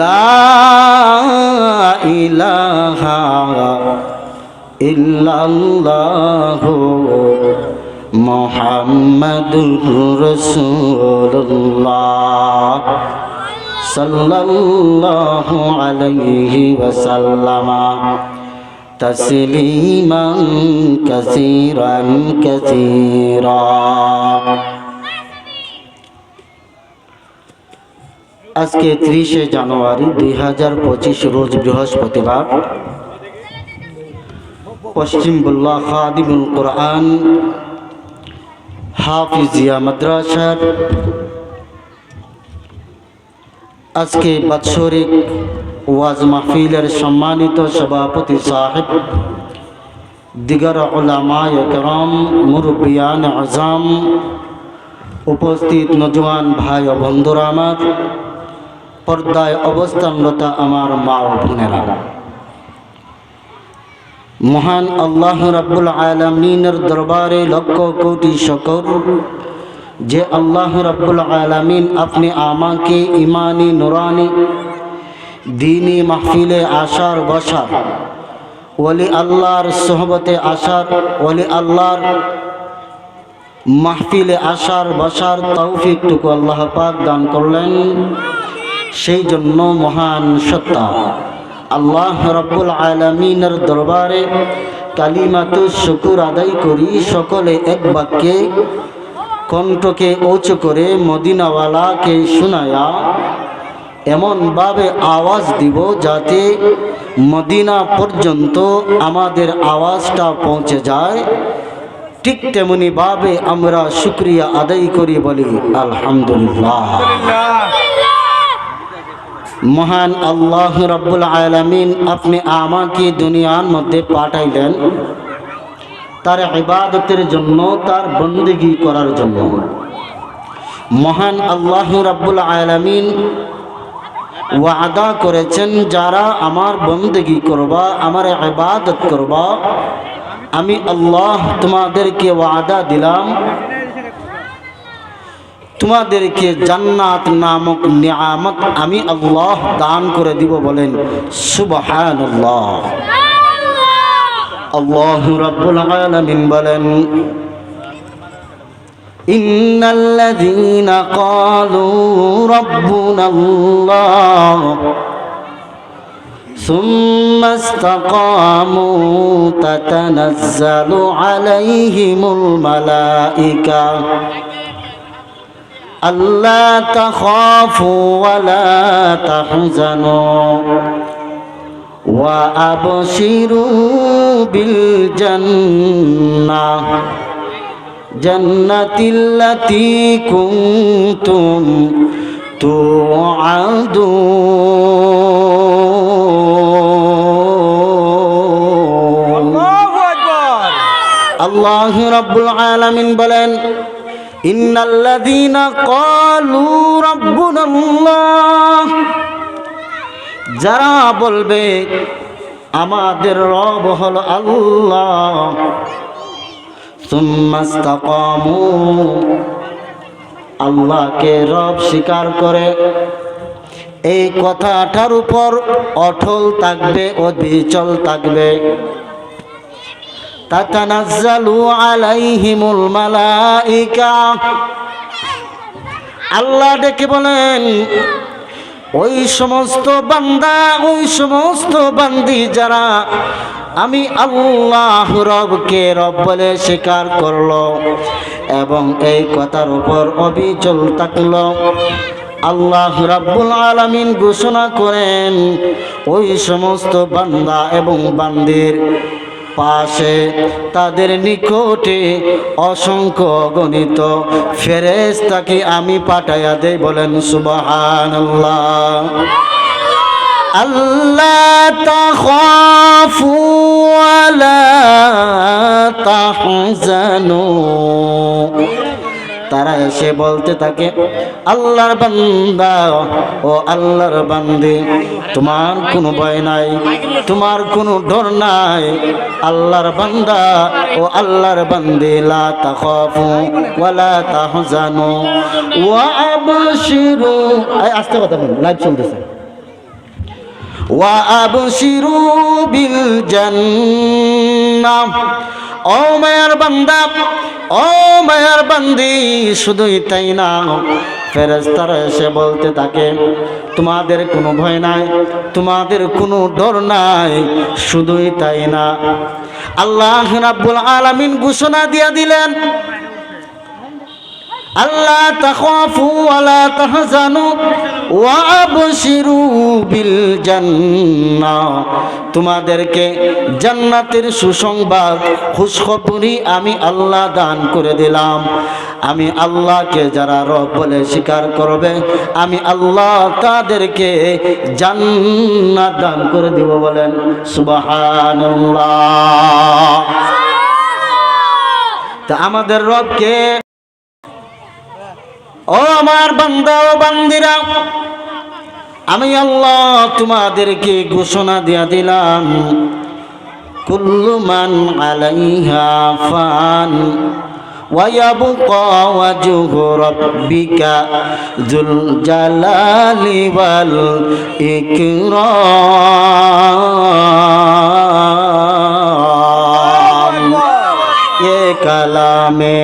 লা ইলাহা ইল্লাল্লাহু মুহাম্মাদুর রাসূলুল্লাহ সাল্লাল্লাহু আলাইহি ওয়াসাল্লাম তাসলিমান কাসীরান কাসীরা। আজকে 30 জানুয়ারি 2025 রোজ বৃহস্পতিবার পশ্চিম বুল্লা খাদিমুল কোরআন হাফিজিয়া মাদ্রাসার আজকে বাৎসরিক ওয়াজ মাহফিলের সম্মানিত সভাপতি সাহেব, দিগর উলামায়ে কেরাম, মুরব্বিয়ান আজম, উপস্থিত নওজোয়ান ভাই ও বন্ধুরা, আমার পর্দায় অবস্থানরত আমার মা ও বোনেরা, মহান আল্লাহ রাব্বুল আলামিনের দরবারে লক্ষ কোটি শুকর যে আল্লাহ রাব্বুল আলামিন আপনি আমাকে ইমানি নুরানি দীনী মাহফিলে আসার বসার, ওলি আল্লাহর সোহবতে আসার, ওলি আল্লাহর মাহফিলে আসার বসার তৌফিকটুকু আল্লাহ পাক দান করলেন। সেই জন্য মহান সত্তা আল্লাহ রাব্বুল আলামিনের দরবারে কালিমাতু শুকর আদায় করি। সকলে এক বাক্যে কণ্ঠকে উঁচু করে মদিনাওয়ালাকে শোনায়া এমনভাবে আওয়াজ দিব যাতে মদিনা পর্যন্ত আমাদের আওয়াজটা পৌঁছে যায়। ঠিক তেমনিভাবে আমরা শুকরিয়া আদায় করি, বলি আলহামদুলিল্লাহ। মহান আল্লাহ রাব্বুল আলামিন আপনি আমাকে দুনিয়ার মধ্যে পাঠাইলেন তার ইবাদতের জন্য, তার বন্দেগী করার জন্য। মহান আল্লাহ রাব্বুল আলামিন ওয়াদা করেছেন, যারা আমার বন্দেগী করবা, আমার ইবাদত করবা, আমি আল্লাহ তোমাদেরকে ওয়াদা দিলাম, তোমাদেরকে জান্নাত নামক নিয়ামত আমি আল্লাহ দান করে দিব। বলেন সুবহানাল্লাহ। আল্লাহ রাব্বুল আলামিন বলেন, ইন্নাল্লাযীনা ক্বালু রাব্বুনাল্লাহ সুম্মা ইসতাকামু তাতানাজ্জালু আলাইহিমুল মালায়েকা আল্লা তাখাফু ওয়া লা তাহজানু ওয়া আবশিরু বিল জান্নাহ জান্নাতিল্লাতী কুনতুম তুআদুন। আল্লাহু আকবার। আল্লাহ রাব্বুল আলামিন বলেন, ইন্নাল্লাযীনা ক্বালু রাব্বুনাল্লাহ, যারা বলবে আমাদের রব হলো আল্লাহ, সুম্মা ইসতাকামু, আল্লাহকে রব স্বীকার করে এই কথাটার উপর অটল থাকবে, অবিচল থাকবে, তাতানাজ্জালু আলাইহিমুল মালায়েকা, আল্লাহ ডেকে বলেন, ওই সমস্ত বান্দা, ওই সমস্ত বান্দি যারা আমি আল্লাহ রবকে রব বলে স্বীকার করলো এবং এই কথার উপর অবিচল থাকলো, আল্লাহ রাব্বুল আলামিন ঘোষণা করেন ওই সমস্ত বান্দা এবং বান্দির পাশে, তাদের নিকটে অসংখ্য অগণিত ফেরেশতাকে আমি পাঠাইয়া দেই। বলেন সুবহানাল্লাহ। আল্লা তাখাফু ওয়া লা তাহজানু, তারা এসে বলতে থাকে, আল্লাহর বান্দা ও আল্লাহর বান্দি, তোমার কোনো ভয় নাই, তোমার কোনো ডর নাই। আল্লাহর বান্দা ও আল্লাহর বান্দি, লা তাখাফু ওয়া লা তাহজানু ওয়া আবশিরু। আস্তে কথা বলুন, লাইভ চলতেছে। ওয়া আবশিরু বিল জান্নাহ। ও মায়ার বান্দা, ও মায়ার বান্দি, শুধুই তাই না, ফেরেশতারা এসে বলতে থাকে তোমাদের কোনো ভয় নাই, তোমাদের কোনো ডর নাই। শুধুই তাই না, আল্লাহ রাব্বুল আলামিন ঘোষণা দিয়ে দিলেন আল্লাহ তাখাফু ওয়ালা তাহজানু ওয়া আবশিরু বিল জান্নাহ। তোমাদেরকে জান্নাতের সুসংবাদ খুশখবরি আমি আল্লাহ দান করে দিলাম। আমি আল্লাহকে যারা রব বলে স্বীকার করবে, আমি আল্লাহ তাদেরকে জান্নাত দান করে দিব। বলেন সুবহানাল্লাহ। তা আমাদের রবকে, ও আমার বান্দা ও বান্দিরা, আমি আল্লাহ তোমাদেরকে ঘোষণা দিয়া দিলাম কুল্লু মান আলাইহা ফান ওয়া ইয়াবকা ওয়াজহু রাব্বিকা যুল জালালি ওয়াল ইকরাম। ये कलामे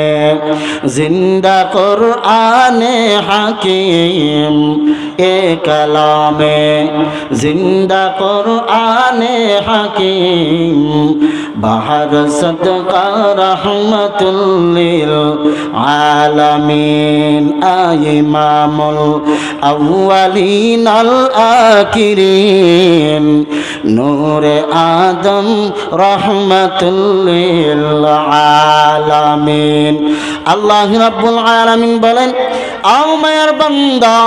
जिंदा कुराने हकीम, ये कलामे जिंदा कुराने हकीम, बहर सदका रहमतुल लिल आलमीन, इमामुल अव्वलीन अल आखिरीन, नूरे आदम रहमतुल लिल আলামিন। আল্লাহ রাব্বুল আলামিন বলেন, ও মায়ার বান্দা,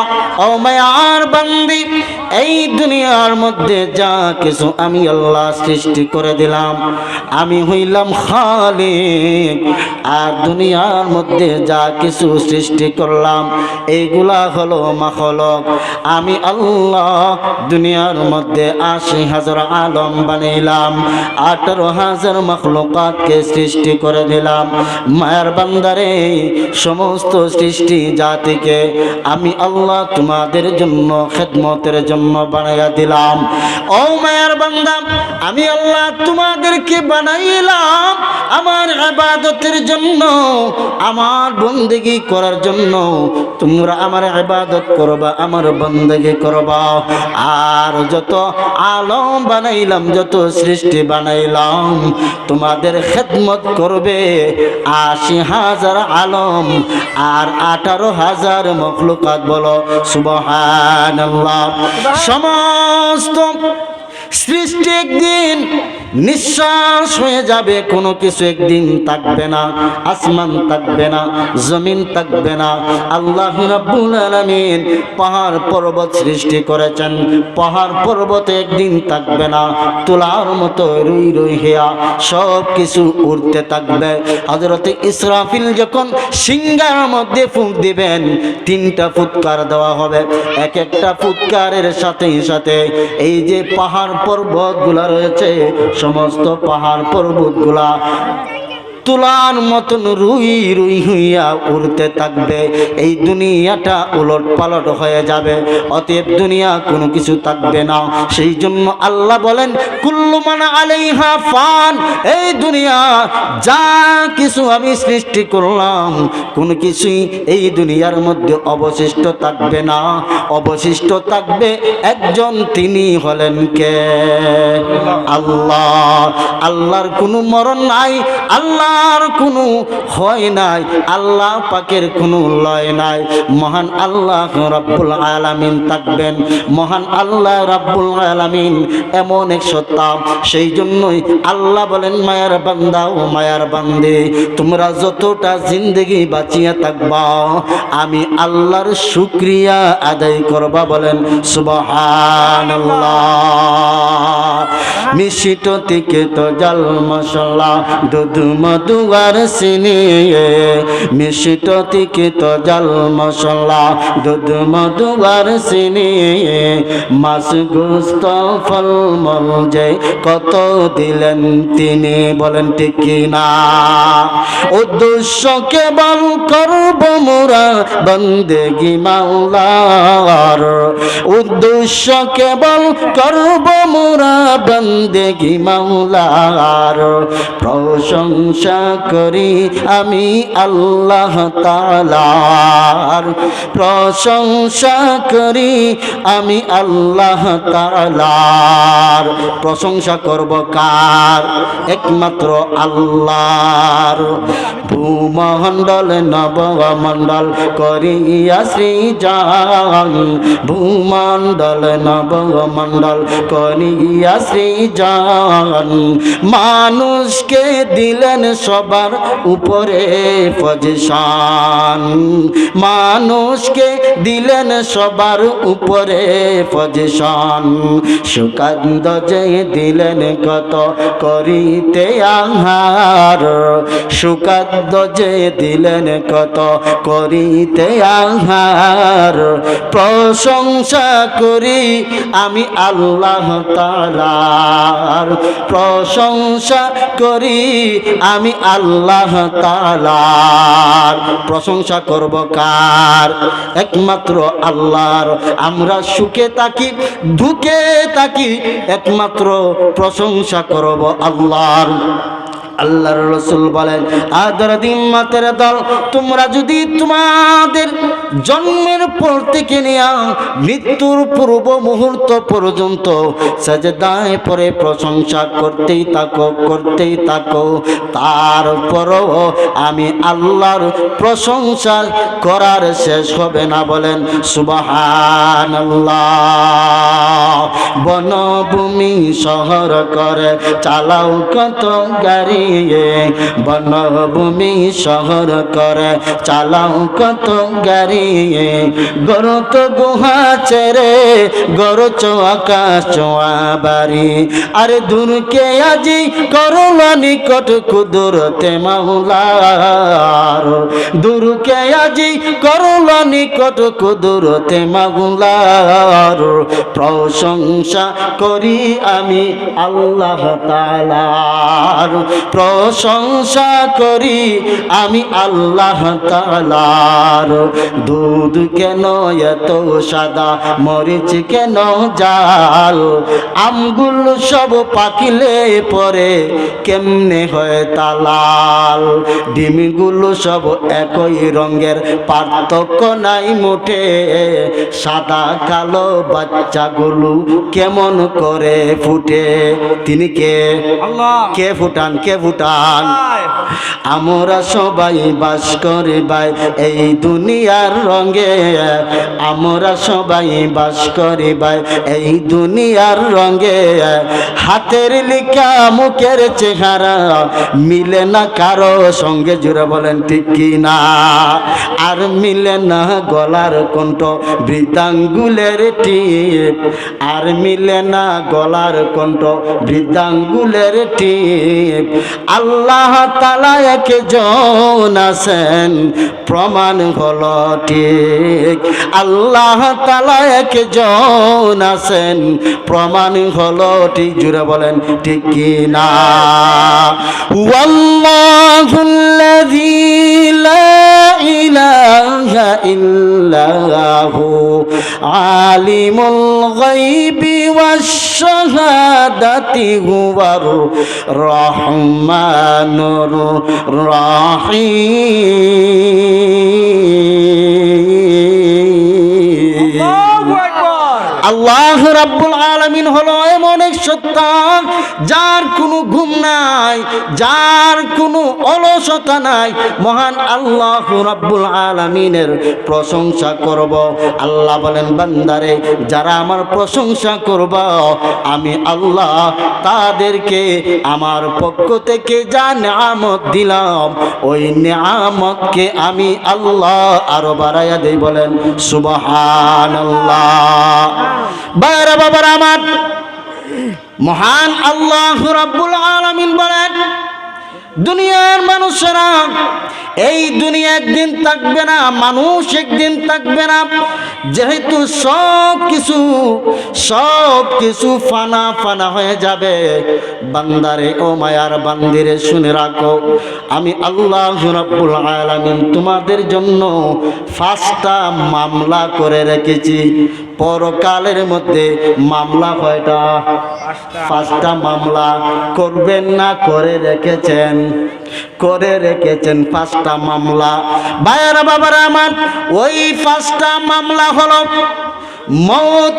ও মায়ার বান্দি, এই দুনিয়ার মধ্যে যা কিছু আমি আল্লাহ সৃষ্টি করে দিলাম, আমি হইলাম খালিক। আর দুনিয়ার মধ্যে যা কিছু সৃষ্টি করলাম এইগুলা হলো মাখলুক। আমি আল্লাহ দুনিয়ার মধ্যে ৮০,০০০ আলম বানাইলাম, ১৮,০০০ মাখলুকাতকে সৃষ্টি করে দিলাম। মায়ার বান্দারে, সমস্ত সৃষ্টি জাতিকে আমি আল্লাহ তোমাদের জন্য খেদমতের জন্য বানাইয়া দিলাম। ও মায়ার বান্দা, আমি আল্লাহ তোমাদেরকে বানাইলাম আমার ইবাদতের জন্য, আমার বন্দেগী করার জন্য। তোমরা আমার ইবাদত করবা, আমার বন্দেগী করবা। আর যত আলম বানাইলাম, যত সৃষ্টি বানাইলাম, তোমাদের খেদমত করবে ৮০,০০০ আলম আর ১৮,০০০ মখলুকাত। বলো সুবহানাল্লাহ। সমস্ত সৃষ্টি একদিন নিঃশ্বাস হয়ে যাবে, কোনো কিছু একদিন থাকবে না। আসমান থাকবে না, জমিন থাকবে না। আল্লাহ রাব্বুল আলামিন পাহাড় পর্বত সৃষ্টি করেছেন, পাহাড় পর্বতে একদিন থাকবে না। তুলার মতো রুই রুই হেয়া সব কিছু উড়তে থাকবে। হযরতে ইসরাফিল যখন সিংহার মধ্যে ফুঁক দিবেন, ৩টা ফুৎকার দেওয়া হবে। এক একটা ফুৎকারের সাথে সাথে এই যে পাহাড় পর্বতগুলা রয়েছে, সমস্ত পাহাড় পর্বতগুলা তুলার মতন রুই রুই হইয়া উড়তে থাকবে। এই দুনিয়াটা উলট পালট হয়ে যাবে, অতএব দুনিয়া কোনো কিছু থাকবে না। সেই জন্য আল্লাহ বলেন কুল্লু মান আলাইহা ফান। এই দুনিয়া যা কিছু আমি সৃষ্টি করলাম, কোনো কিছুই এই দুনিয়ার মধ্যে অবশিষ্ট থাকবে না। অবশিষ্ট থাকবে একজন, তিনি হলেন কে? আল্লাহ। আল্লাহর কোনো মরণ নাই, আল্লাহ আর কোনো হয় নাই, আল্লাহ পাকের কোনো লয় নাই। মহান আল্লাহ রাব্বুল আলামিন থাকবেন। মহান আল্লাহ রাব্বুল আলামিন এমন এক সত্তা। সেই জন্যই আল্লাহ বলেন, মায়ার বান্দা ও মায়ার বান্দে, তোমরা যতটা জিন্দেগি বাঁচিয়া থাকবা, আমি আল্লাহর শুকরিয়া আদায় করবা। বলেন সুবহানাল্লাহ। মিষ্টি থেকে তো জাল মশলা দুধ মধু আর চিনি মিষ্টি থেকে তো জাল মশলা দুধ মধু আর চিনি মাছ গোস্ত ফলমূল যে কত দিলেন তিনি বলেন ঠিক কিনা উদ্দেশ্য কেবল করব মোরা বন্দেগি মাওলার উদ্দেশ্য কেবল করব মোরা বন্দেগি মাওলার প্রশংসা করি আমি আল্লাহ তাআলার প্রশংসা করি আমি আল্লাহ তাআলার প্রশংসা করব কার একমাত্র আল্লাহর ভূমণ্ডল নবমণ্ডল করিয়া সৃজন ভূমণ্ডল নবমণ্ডল করিয়া সৃজন মানুষকে দিলেন সবার উপরে পজিশন মানুষকে দিলেন সবার উপরে পজিশন সুকান্ত যে দিলেন কত করিতে আহার সুকান্ত যে দিলেন কত করিতে আহার প্রশংসা করি আমি আল্লাহ তাআলার প্রশংসা করি আমি আল্লাহ তাআলার প্রশংসা করব কার একমাত্র আল্লাহর আমরা সুখে থাকি দুঃখে থাকি একমাত্র প্রশংসা করব আল্লাহর আল্লাহর রাসূল বলেন আদর দিম্মাতের দল তোমরা যদি তোমাদের জন্মের পর থেকে নিয়ে মৃত্যুর পূর্ব মুহূর্ত পর্যন্ত সাজদায় পড়ে প্রশংসা করতেই থাকো তারপরও আমি আল্লাহর প্রশংসা করার শেষ হবে না বলেন সুবহানাল্লাহ বনভূমি শহর করে চালাও কত গাড়ি বনভূমি শহর করে চালাও কত গাড়ি গরু তো গুহা ছেড়ে গরু আকাশ চোয়া বাড়ি আরে দূরকে আজি করল নিকট কুদরতে মাওলার দূরকে আজি করল নিকট কুদরতে মাওলার প্রশংসা করি আমি আল্লাহ তাআলার প্রশংসা করি আমি আল্লাহ তাআলার দুধ কেন এত সাদা মরিচ কেন জাল আমগুলো সব পাকিলে পরে কেমনে হয় তালাল ডিমগুলো সব একই রঙের পার্থক্য নাই মোটে সাদা কালো বাচ্চাগুলো কেমন করে ফুটে তিনি কে আল্লাহ কে ফুটান আমরা সবাই বাস করি ভাই এই দুনিয়ার রঙে আমরা সবাই বাস করি ভাই এই দুনিয়ার রঙে হাতের লেখা মুখের চেহারা মিলে না কারো সঙ্গে জুড়ে বলেন ঠিক কি না আর মিলে না গলার কণ্ঠ বৃদ্ধাঙ্গুলের টিপ আর মিলে না গলার কণ্ঠ বৃদ্ধাঙ্গুলের টিপ আল্লাহ তাআলা একজন আছেন প্রমাণ হলো ঠিক আল্লাহ তাআলা একজন আছেন প্রমাণ হলো ঠিক জুড়ে বলেন ঠিক কি না ওয়াল্লাহুল্লাযী লা ইলাহা ইল্লাহু আলিমুল গায়বি ওয়াশ শাহাদাতি হুয়ার রহমানুর রহিম আল্লাহ রাব্বুল আলামিন হলো এমন এক সত্তা যার কোনো ঘুম নাই যার কোনো অলসতা নাই মহান আল্লাহ রাব্বুল আলামিনের প্রশংসা করব আল্লাহ বলেন বান্দারে যারা আমার প্রশংসা করব আমি আল্লাহ তাদেরকে আমার পক্ষ থেকে যা নিয়ামত দিলাম ওই নিয়ামতকে আমি আল্লাহ আরো বাড়াইয়া দেই বলেন সুবহানাল্লাহ। বাইরা বাবার আমার মহান আল্লাহ রাব্বুল আলামিন বলেন, দুনিয়ার মানুষেরা এই দুনিয়া একদিন থাকবে না, মানুষ একদিন থাকবে না। যেহেতু সব কিছু ফানা ফানা হয়ে যাবে, বান্দারে ও মায়ার বান্দিরে শুনে রাখো, আমি আল্লাহ রাব্বুল আলামিন তোমাদের জন্য 5টা মামলা করে রেখেছি। পরকালের মধ্যে মামলা কয়টা? 5টা মামলা করবেন না করে রেখেছেন, 5টা মামলা। ভাইয়েরা বাবারা আমার, ওই 5টা মামলা হলো মওত,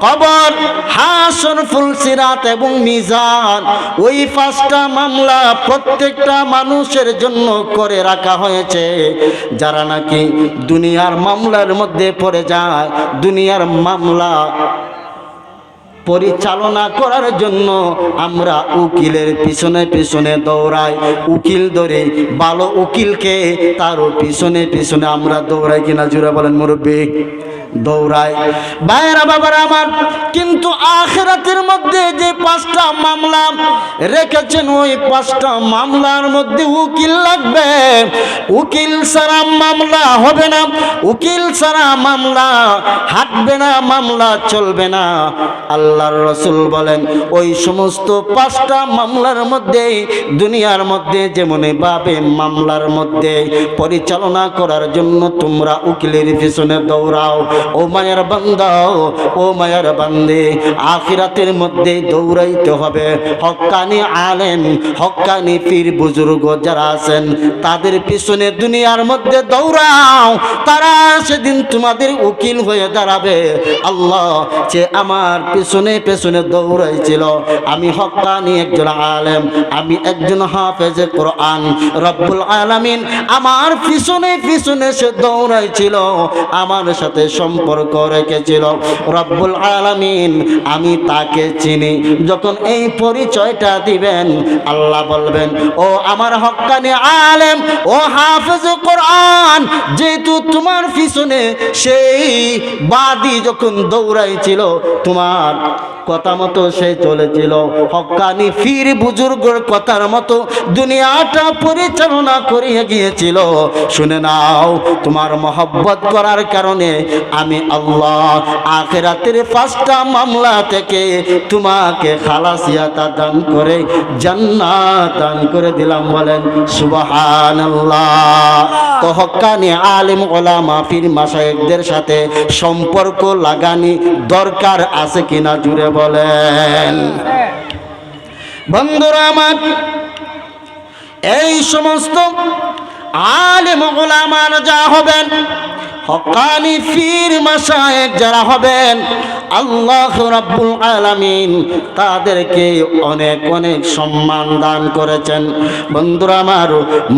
কবর, হাসর, ফুলসিরাত এবং মিজান। ওই 5টা মামলা প্রত্যেকটা মানুষের জন্য করে রাখা হয়েছে। যারা নাকি দুনিয়ার মামলার মধ্যে পড়ে যায়, দুনিয়ার মামলা পরিচালনা করার জন্য আমরা উকিলের পিছনে পিছনে দৌড়াই, উকিল ধরে ভালো উকিলকে তার পিছনে পিছনে আমরা দৌড়াই কিনা জোরে বলেন মুরব্বী? দৌড়ায়। ভাইয়েরা বাবারা আমার, কিন্তু আখিরাতের মধ্যে যে 5টা মামলা রেখেছেন, ওই 5টা মামলার মধ্যে উকিল লাগবে। উকিল ছাড়া মামলা হবে না, উকিল ছাড়া মামলা হাঁটবে না, মামলা চলবে না। আল্লাহর রাসূল বলেন, ওই সমস্ত 5টা মামলার মধ্যে দুনিয়ার মধ্যে যেমন ভাবে মামলার মধ্যে পরিচালনা করার জন্য তোমরা উকিলের পিছনে দৌড়াও, ও মায়ের বান্দা, ও মায়ের বান্দে, আখিরাতের মধ্যে দৌড়াইতে হবে। হক্কানি আলেম, হক্কানি পীর বুজুর্গ যারা আছেন, তাদের পিছনে দুনিয়ার মধ্যে দৌড়াও, তারা সেদিন তোমাদের উকিল হয়ে দাঁড়াবে। আল্লাহ যে আমার পিছনে পিছনে দৌড়াইছিল, আমি হক্কানি একজন আলেম, আমি একজন হাফেজে কোরআন, রব্বুল আলামিন আমার পিছনে পিছনে সে দৌড়াইছিল, আমার সাথে সম্পর্ক রেখেছিল। রব্বুল আলামিন আমি তাকে চিনি। যখন এই পরিচয়টা দিবেন, আল্লাহ বলবেন, ও আমার হক্কানি আলেম, ও হাফেজ কোরআন, যেহেতু তোমার পিছনে সেই বাদী যখন দৌড়াইছিল, তোমার কথা মতো সে চলেছিল, হক্কানি পীর বুজুর্গের কথার মতো দুনিয়াটা পরিচালনা করিয়ে গিয়েছিল। শুনে নাও, তোমার মহব্বত করার কারণে আমি আল্লাহ আখিরাতের 5টা মামলা থেকে তোমাকে খালাসিয়াতা দান করে জান্নাত দান করে দিলাম। বলেন সুবহানাল্লাহ। তো হক্কানি আলেম, ওলামা, পীর মাশায়েখদের সাথে সম্পর্ক লাগানি দরকার আছে কিনা জুড়ে বলেন? বন্ধুরা আমার, এই সমস্ত আলেম ওলামারা যা হবেন, হক্কানি পীর মাশায়েখ যারা হবেন, আল্লাহ রাব্বুল আলামিন তাদেরকে অনেক অনেক সম্মান দান করেছেন। বন্ধুরা আমার,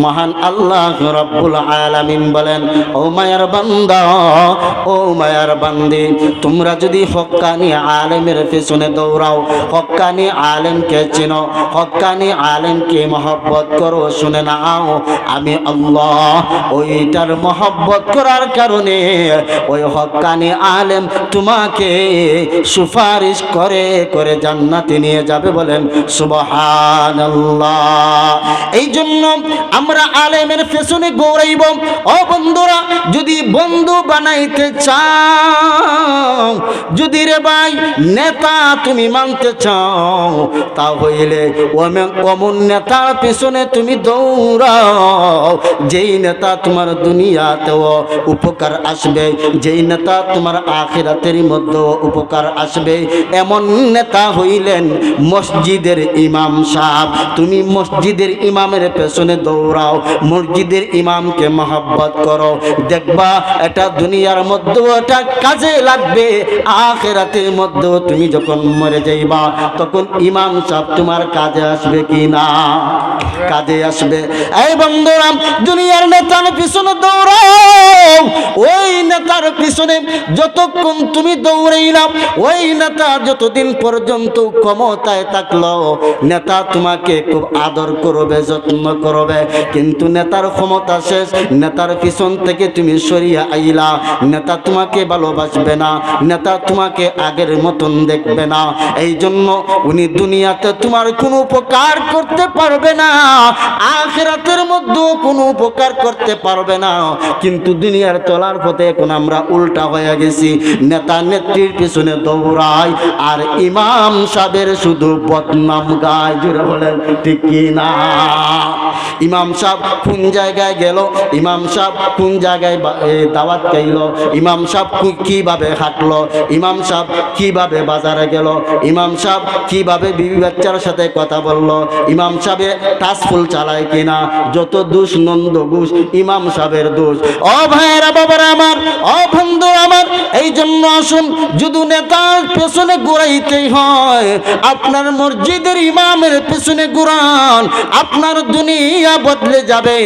মহান আল্লাহ রাব্বুল আলামিন বলেন, ও মায়ার বান্দা, ও মায়ার বান্দি, তোমরা যদি হক্কানি আলেমের পেছনে দৌড়াও, হক্কানি আলেমকে চিনো, হক্কানি আলেমকে মহব্বত করো, শুনে নাও, আমি আল্লাহ ওইটার মহব্বত করার কারণে ওই হক্কানি আলেম তোমাকে সুপারিশ করে করে জান্নাতে নিয়ে যাবে। বলেন সুবহানাল্লাহ। এই জন্য আমরা আলেমের পেছনে দৌড়াইব। ও বন্ধুরা, যদি বন্ধু বানাইতে চাও, যদি রে ভাই নেতা তুমি মানতে চাও, তা হইলে অমন নেতার পেছনে তুমি দৌড়াও, যেই নেতা তোমার দুনিয়াতেও উপকার আসবে, যেই নেতা তোমার আখিরাতের মধ্যে উপকার আসবে, এমন নেতা হইলেন মসজিদের ইমাম সাহেব। তুমি মসজিদের ইমামের পেছনে দৌড়াও, মসজিদের ইমামকে মহব্বত করো, দেখবা এটা দুনিয়ার মধ্যেও এটা কাজে লাগবে, আখিরাতের মধ্যেও তুমি যখন মরে যাইবা তখন ইমাম সাহেব তোমার কাজে আসবে কি না? কাজে আসবে। এই বন্ধুরা, দুনিয়ার নেতার পিছনে দৌড়াও, ওই নেতার পিছনে যতক্ষণ তুমি দৌড়াইলে আইলা ওই নেতা যতদিন পর্যন্ত ক্ষমতায় থাকলো নেতা তোমাকে খুব আদর করবে, যত্ন করবে, কিন্তু নেতার ক্ষমতা শেষ, নেতার পিছন থেকে তুমি সরিয়ে আইলা, নেতা তোমাকে ভালোবাসবে না, নেতা তোমাকে আগের মতন দেখবে না। এই জন্য উনি দুনিয়াতে তোমার কোনো উপকার করতে পারবে না, আখিরাতের মধ্যেও কোনো উপকার করতে পারবে না। কিন্তু দুনিয়ার চলার পথে এখন আমরা উল্টা হয়ে গেছি, নেতা নেত্রীর পিছনে দৌড়াই আর ইমাম সাহেবের শুধু বদনাম গায়। জুড়ে বলেন ঠিক কি না? ইমাম সাহেব কোন জায়গায় গেল, ইমাম সাহেব কোন জায়গায় দাওয়াত খাইল, ইমাম সাহেব কিভাবে হাঁটলো, ইমাম সাহেব কিভাবে বাজারে গেল, ইমাম সাহেব কিভাবে বিবি বাচ্চার সাথে কথা বললো, ইমাম সাহেব টাচফুল চালায় কিনা, যত দোষ নন্দ ঘোষ ইমাম সাহেবের দোষ। ও ভাইয়েরা, বাবারা আমার, ও বন্ধু আমার, এই জন্য আসুন, যদি নেতার পেছনে ঘুরাইতেই হয় আপনার মসজিদের ইমামের পেছনে ঘুরান, আপনার দুনিয়া বদলে যাবে,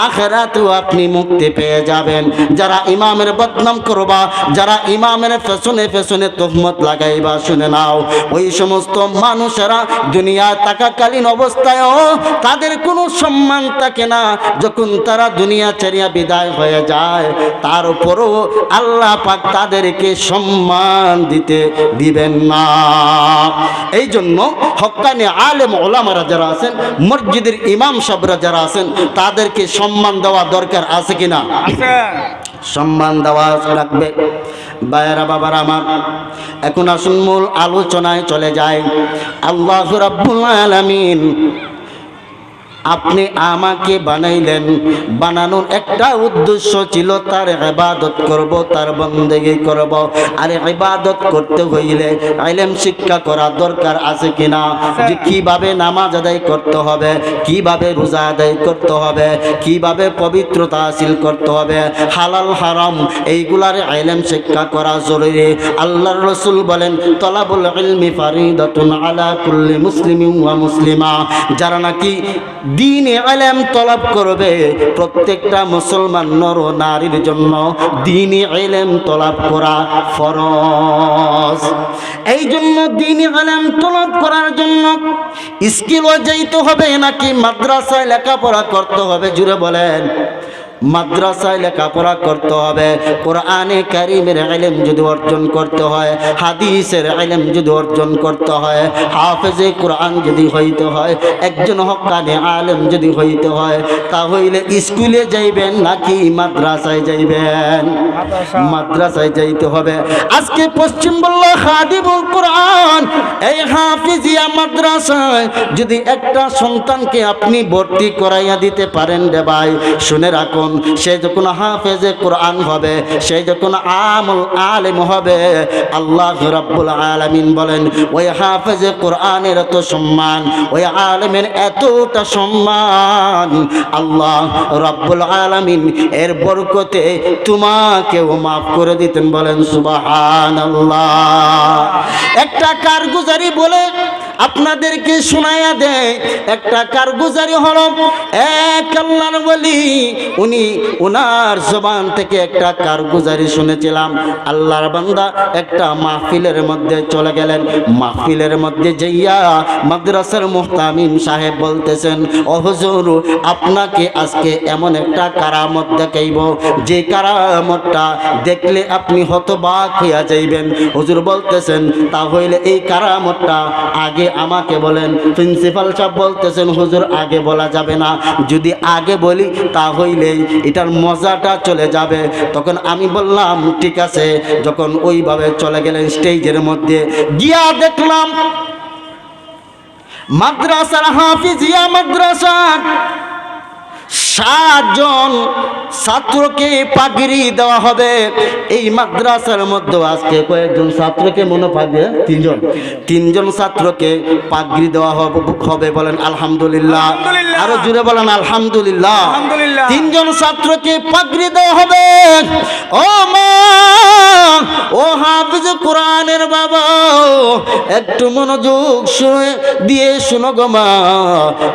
আখিরাতেও আপনি মুক্তি পেয়ে যাবেন। যারা ইমামের বদনাম করবা, যারা ইমামের পেছনে পেছনে তহমত লাগাইবা, শুনে নাও, ওই সমস্ত মানুষেরা দুনিয়ায় থাকাকালীন অবস্থায়ও তাদের কোনো সম্মান থাকে না, যখন তারা দুনিয়া ছেড়ে বিদায় হয়ে যায় তারপরও আল্লাহ পাক তাদেরকে সম্মান দিবেন না। এই জন্য হক্কানি আলেম ওলামারা যারা আছেন, মসজিদের ইমাম সাহেবরা যারা আছেন, তাদেরকে সম্মান দেওয়া দরকার আছে কিনা? সম্মান দেওয়া রাখবে। ভাইয়েরা, বাবার আমার, এখন আসুন মূল আলোচনায় চলে যায়। আল্লাহ রাব্বুল আলামিন আপনি আমাকে বানাইলেন, বানানোর একটা উদ্দেশ্য ছিল তার ইবাদত করব, তার বন্দেগী করব। আর ইবাদত করতে হইলে ইলম শিক্ষা করা দরকার আছে কিনা, যে কিভাবে নামাজ আদায় করতে হবে, কিভাবে রোজা আদায় করতে হবে, কিভাবে পবিত্রতা হাসিল করতে হবে, হালাল হারাম এইগুলার ইলম শিক্ষা করা জরুরি। আল্লাহর রাসূল বলেন, তলাবুল ইলমি ফারিদাতুন আলা কুল্লি মুসলিমিন ওয়া মুসলিমা। যারা নাকি দ্বীনি ইলম তলব করবে, প্রত্যেকটা মুসলমান নর ও নারীর জন্য দ্বীনি ইলম তলব করা ফরজ। এই জন্য দ্বীনি ইলম তলব করার জন্য স্কুলে যাইতে হবে নাকি মাদ্রাসায় লেখাপড়া করতে হবে? জুড়ে বলেন। মাদ্রাসায় লেখাপড়া করতে হবে। কোরআনে কারীমের ইলম যদি অর্জন করতে হয়, হাদিসের ইলম যদি অর্জন করতে হয়, হাফেজে কোরআন যদি হইতে হয়, একজন হক্কানি আলেম যদি হইতে হয়, তাহলে স্কুলে যাইবেন নাকি মাদ্রাসায় যাইবেন? মাদ্রাসায় যাইতে হবে। আজকে পশ্চিমবঙ্গ খাদিমুল কোরআন এই হাফিজিয়া মাদ্রাসায় যদি একটা সন্তানকে আপনি ভর্তি করাইয়া দিতে পারেন রে ভাই, শুনে রাখুন, সে যখন হাফেজে কোরআন হবে, সে যখন আলেম হবে, আল্লাহ রাব্বুল আলামিন বলেন ওই হাফেজে কোরআনের এত সম্মান, ওই আলেমের এতটা সম্মান, আল্লাহ রাব্বুল আলামিন এর বরকতে তোমাকেও মাফ করে দিতেন। বলেন সুবহানাল্লাহ। একটা কারগুজারি বলে আপনাদেরকে শোনায়া দেয়। একটা কারগুজারি হলো এক আল্লাহর ওলি, উনি ওনার জবান থেকে একটা কারগুজারি শুনেছিলাম। আল্লাহর বান্দা একটা মাহফিলের মধ্যে চলে গেলেন। মাহফিলের মধ্যে যাইয়া মাদ্রাসার মুহতামিম সাহেব বলতেছেন, ও হুজুর, আপনাকে আজকে এমন একটা কারামত দেখাইব, যে কারামতটা দেখলে আপনি হতবাক হইয়া যাইবেন। হুজুর বলতেছেন, তাহলে এই কারামতটা আগে আমাকে বলেন। প্রিন্সিপাল সাহেব বলতেছেন, হুজুর আগে বলা যাবে না, যদি আগে বলি তাহলে এটার মজাটা চলে যাবে। তখন আমি বললাম ঠিক আছে। যখন ওইভাবে চলে গেলেন স্টেজের মধ্যে, গিয়া দেখলাম মাদ্রাসার হাফিজিয়া মাদ্রাসা 7 জন ছাত্রকে পাগড়ি দেওয়া হবে। এই মাদ্রাসার মধ্যে আজকে কয়েকজন ছাত্রকে মনে পাবে, 3 জন ছাত্রকে পাগড়ি দেওয়া হবে। বলেন আলহামদুলিল্লাহ। আরো জোরে বলেন আলহামদুলিল্লাহ। 3 জন ছাত্রকে পাগড়ি দেওয়া হবে। ও মা, ও হাফিজ কোরআনের বাবা, একটু মনোযোগ দিয়ে শুনো গো মা।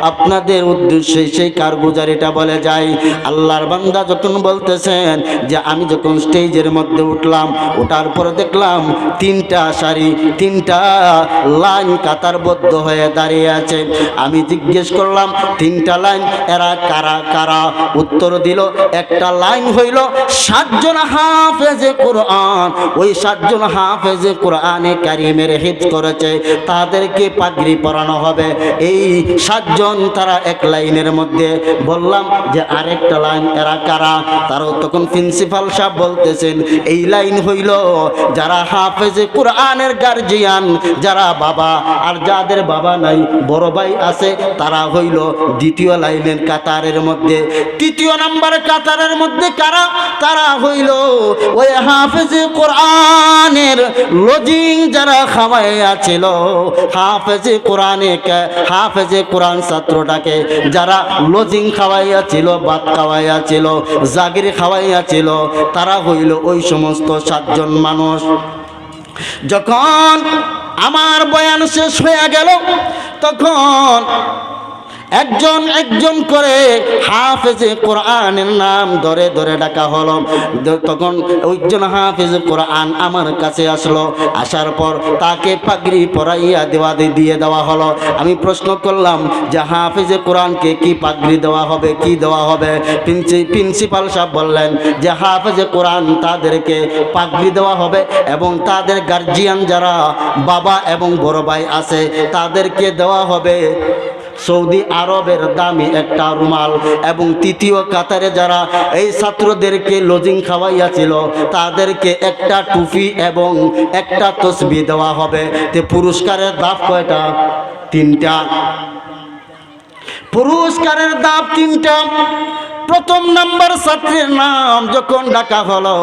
আপনাদের উদ্দেশ্যে সেই কারগুজারিটা বলে যায়। আল্লাহর বান্দা যখন বলতেছেন যে আমি যখন স্টেজের মধ্যে উঠলাম, ওঠার পরে দেখলাম 3টা সারি 3টা লাইন কাতারবদ্ধ হয়ে দাঁড়িয়ে আছে। আমি জিজ্ঞেস করলাম 3টা লাইন এরা কারা কারা? উত্তর দিল একটা লাইন হইল 7 জন হাফেজে কোরআন। ওই 7 জন হাফেজে কোরআনে কারিমের হিফজ করেছে, তাদেরকে পাগড়ি পরানো হবে। এই 7 জন তারা এক লাইনের মধ্যে। বললাম যে আরেকটা লাইন এরা কারা? তারাও তখন প্রিন্সিপাল সাহেব বলতেছেন এই লাইন হইল যারা হাফেজে কোরআনের গার্জিয়ান, যারা বাবা আর যাদের বাবা নাই বড় ভাই আছে, তারা হইল 2য় লাইনের কাতারের মধ্যে। 3য় নাম্বার কাতারের মধ্যে কারা? তারা হইল ওই হাফেজে কোরআনের লজিং যারা খাওয়াইয়া ছিল, হাফেজে কোরআন ছাত্রটাকে যারা লজিং খাওয়াইয়া ছিল, ভাত খাওয়াইয়া ছিল, জাগির খাওয়াইয়া ছিল, তারা হইল ওই সমস্ত 7 জন মানুষ। যখন আমার বয়ান শেষ হয়ে গেল, তখন একজন একজন করে হাফেজে কোরআনের নাম ধরে ধরে ডাকা হলো। তখন ওইজন হাফেজে কোরআন আমার কাছে আসলো। আসার পর তাকে পাগড়ি পরাইয়া দিয়ে দেওয়া হলো। আমি প্রশ্ন করলাম যে হাফেজে কোরআনকে কি পাগড়ি দেওয়া হবে, কি দেওয়া হবে? প্রিন্সিপাল সাহেব বললেন যে হাফেজে কোরআন তাদেরকে পাগড়ি দেওয়া হবে এবং তাদের গার্জিয়ান যারা বাবা এবং বড় ভাই আছে তাদেরকে দেওয়া হবে সৌদি আরবের দামি একটা রুমাল, এবং 3য় কাতারে যারা এই ছাত্রদেরকে লজিং খাওয়াইয়াছিল তাদেরকে একটা টুপি এবং একটা তসবি দেওয়া হবে। তে পুরস্কারের ধাপ কয়টা? 3টা। পুরস্কারের ধাপ 3টা। প্রথম নাম্বার ছাত্রের নাম যখন ডাকা হলো,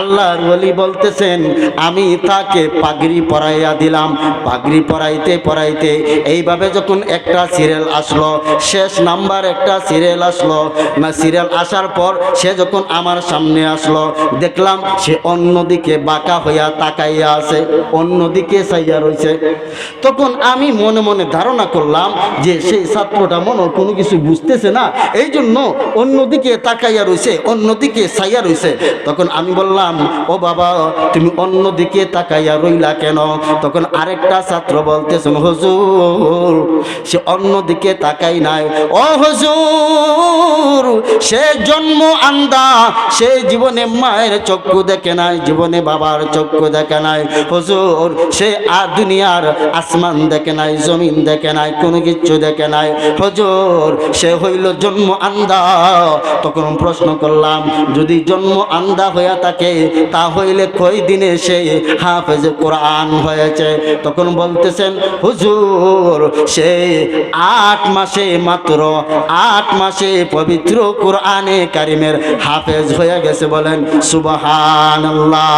আল্লাহর ওলি বলতেছেন আমি তাকে পাগড়ি পরাইয়া দিলাম। পাগড়ি পরাইতে পরাইতে এইভাবে যখন একটা সিরিয়াল আসলো, শেষ নাম্বার একটা সিরিয়াল আসলো না, সিরিয়াল আসার পর সে যখন আমার সামনে আসলো, দেখলাম সে অন্যদিকে বাঁকা হইয়া তাকাইয়া আছে, অন্যদিকে চাইয়া রয়েছে। তখন আমি মনে মনে ধারণা করলাম যে সেই ছাত্রটা মনে কোনো কিছু বুঝতেছে না, এই জন্য অন্যদিকে তাকাইয়া রয়েছে, অন্যদিকে চাইয়া রয়েছে। তখন আমি বললাম ও বাবা তুমি অন্যদিকে তাকাইয়া রইলা কেন? তখন আরেকটা ছাত্র বলতেছেন হুজুর সে অন্যদিকে তাকাই নাই। ও হুজুর সে জন্ম আন্ধা, সে জীবনে মায়ের চক্ষু দেখে নাই, জীবনে বাবার চক্ষু দেখে নাই। হুজুর সে দুনিয়ার আসমান দেখে নাই, জমিন দেখে নাই, কোনো কিছু দেখে নাই। হুজুর সে হইল জন্ম আন্ধা। তখন প্রশ্ন করলাম যদি জন্ম আন্ধা হইয়া থাকে তা হইলে কই দিনে সে হাফেজে কোরআন হয়েছে? তখন বলতেছেন হুজুর সে 8 মাসে, মাত্র 8 মাসে পবিত্র কোরআনে কারিমের হাফেজ হয়ে গেছে। বলেন সুবহানাল্লাহ।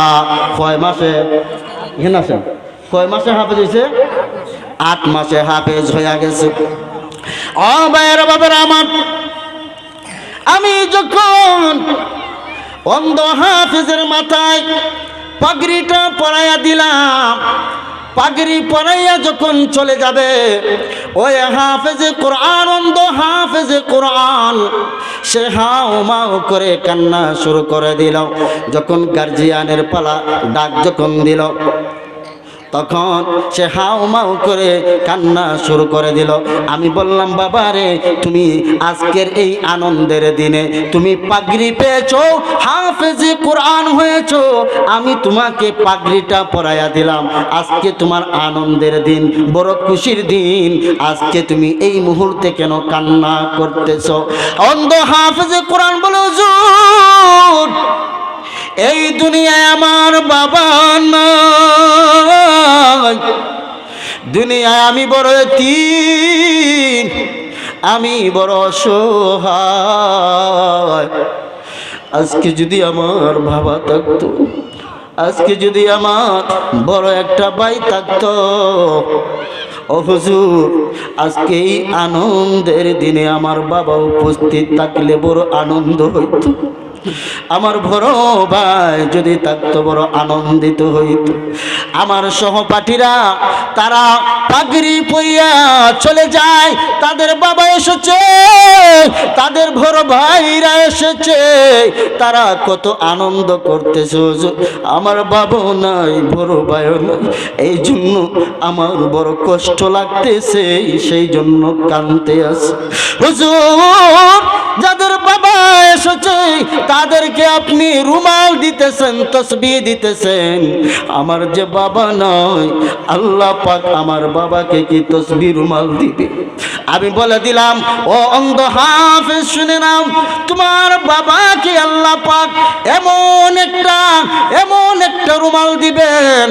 কয় মাসে? কয় মাসে হাফেজ হয়েছে? 8 মাসে হাফেজ হয়ে গেছে। ও ভাইয়েরা বাবারা আমার, আমি যখন অন্ধ হাফেজের মাথায় পাগড়িটা পরাইয়া দিলাম, পাগড়ি পরাইয়া যখন চলে যাবে ওই হাফেজে কোরআন, অন্ধ হাফেজে কোরআন, সে হাও মাও করে কান্না শুরু করে দিল। যখন গার্জিয়ানের পালা ডাক যখন দিল তখন সে হাও মাও করে কান্না শুরু করে দিল। আমি বললাম বাবা রে তুমি আজকের এই আনন্দের দিনে তুমি পাগড়ি পেয়েছো, হাফেজে কোরআন হয়েছো, আমি তোমাকে পাগড়িটা পরাইয়া দিলাম। আজকে তোমার আনন্দের দিন, বড় খুশির দিন, আজকে তুমি এই মুহূর্তে কেন কান্না করতেছো? অন্ধ হাফেজে কোরআন বলে হুজুর এই দুনিয়ায় আমার বাবা নাই, দুনিয়ায় আমি বড় এতিম, আমি বড় অসহায়। আজকে যদি আমার বাবা থাকতো, আজকে যদি আমার বড় একটা ভাই থাকতো, ও হুজুর আজকে এই আনন্দের দিনে আমার বাবা উপস্থিত থাকলে বড় আনন্দ হইতো। আমার বড় ভাই যদি থাকতো বড় আনন্দিত হইত। আমার সহপাঠীরা তারা পাগড়ি পরিয়া চলে যায়, তাদের বাবা এসেছে, তাদের বড় ভাইরা এসেছে, তারা কত আনন্দ করতেছে। আমার বাবাও নাই, বড় ভাইও নাই, এই জন্য আমার বড় কষ্ট লাগতেছে, সেই জন্য কাঁদতে আছে। হুজুর, যাদের বাবা এসেছে তাদেরকে আপনি রুমাল দিতেছেন, তসবিহ দিতেছেন, আমার যে বাবা নয়, আল্লাহ পাক আমার বাবাকে কি তসবিহ রুমাল দিবে? আমি বলে দিলাম, ও অন্ধ হাফেজ শুনে নাও, তোমার বাবাকে আল্লাহ পাক এমন একটা রুমাল দিবেন,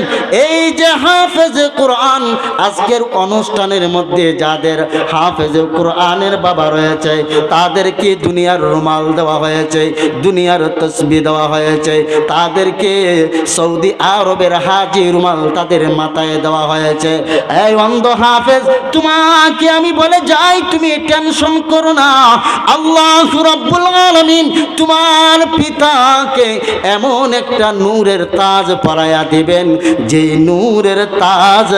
এই যে হাফেজে কোরআন, আজকের অনুষ্ঠানের মধ্যে যাদের হাফেজে কোরআনের বাবা রয়েছে তাদেরকে দুনিয়ার রুমাল দেওয়া হয়েছে, দুনিয়ার তসবিহ দেওয়া হয়েছে, তাদেরকে সৌদি আরবের হাজি রুমাল তাদের মাথায় দেওয়া হয়েছে। এই অন্ধ হাফেজ, তোমাকে আমি বলে যাই, তুমি টেনশন করো না, আল্লাহ রাব্বুল আলামিন তোমার পিতাকে এমন একটা নূরের তাজ পরাইয়া দিবেন, যে নূরের তাজ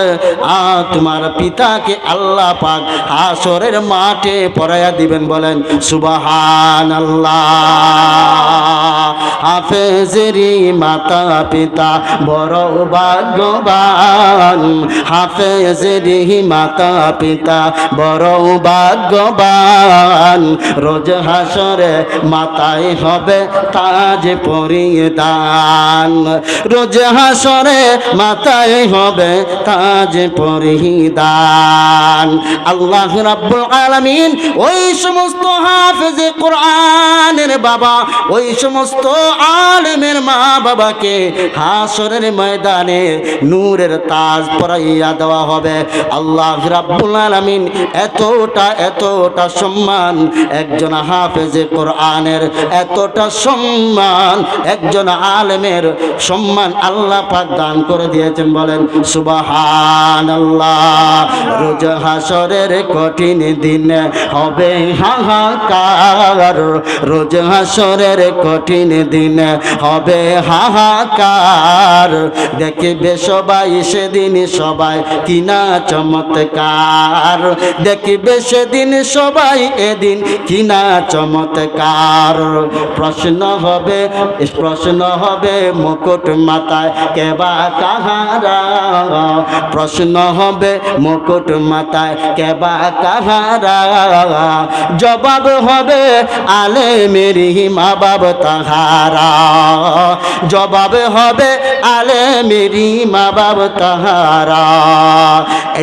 তোমার পিতাকে আল্লাহ পাক হাসরের মাঠে পরাইয়া দিবেন। বলেন সুবহানাল্লাহ। হাফেজেরই মাতা পিতা বড় ভাগ্যবান, হাফেজেরই মাতা পিতা বড় ভাগ্যবান, রোজ হাসরে মাথায় হবে তাজ পরিধান, রোজ হাসরে মাথায় হবে তাজ পরিধান। আল্লাহ রাব্বুল আলামিন ওই সমস্ত হাফেজে কোরআনের বাবা, ওই সমস্ত আলেমের মা বাবাকে হাসরের ময়দানে নূরের তাজ পরাইয়া দেওয়া হবে। আল্লাহ রাব্বুল আলামিন এতটা সম্মান একজন হাফেজে কোরআনের, এতটা সম্মান একজন আলেমের সম্মান আল্লাহ পাক দান করে দিয়েছেন। বলেন সুবহানাল্লাহ। রোজ হাসরের কঠিন দিনে হবে হাহাকার, রোজ হাসরের কঠিন দিনে হবে হাহাকার, দেখবে সবাই সেদিন সবাই কিনা চমৎকার, দেখবে সেদিন সবাই এদিন কিনা চমৎকার। প্রশ্ন হবে মুকুট মাথায় কেবা কাহারা, প্রশ্ন হবে মুকুট মাথায় কেবা কাহারা, জবাব হবে আলেমেরই মা বাপ তাহারা, জবাব হবে আলেমেরই মা বাপ তাহারা।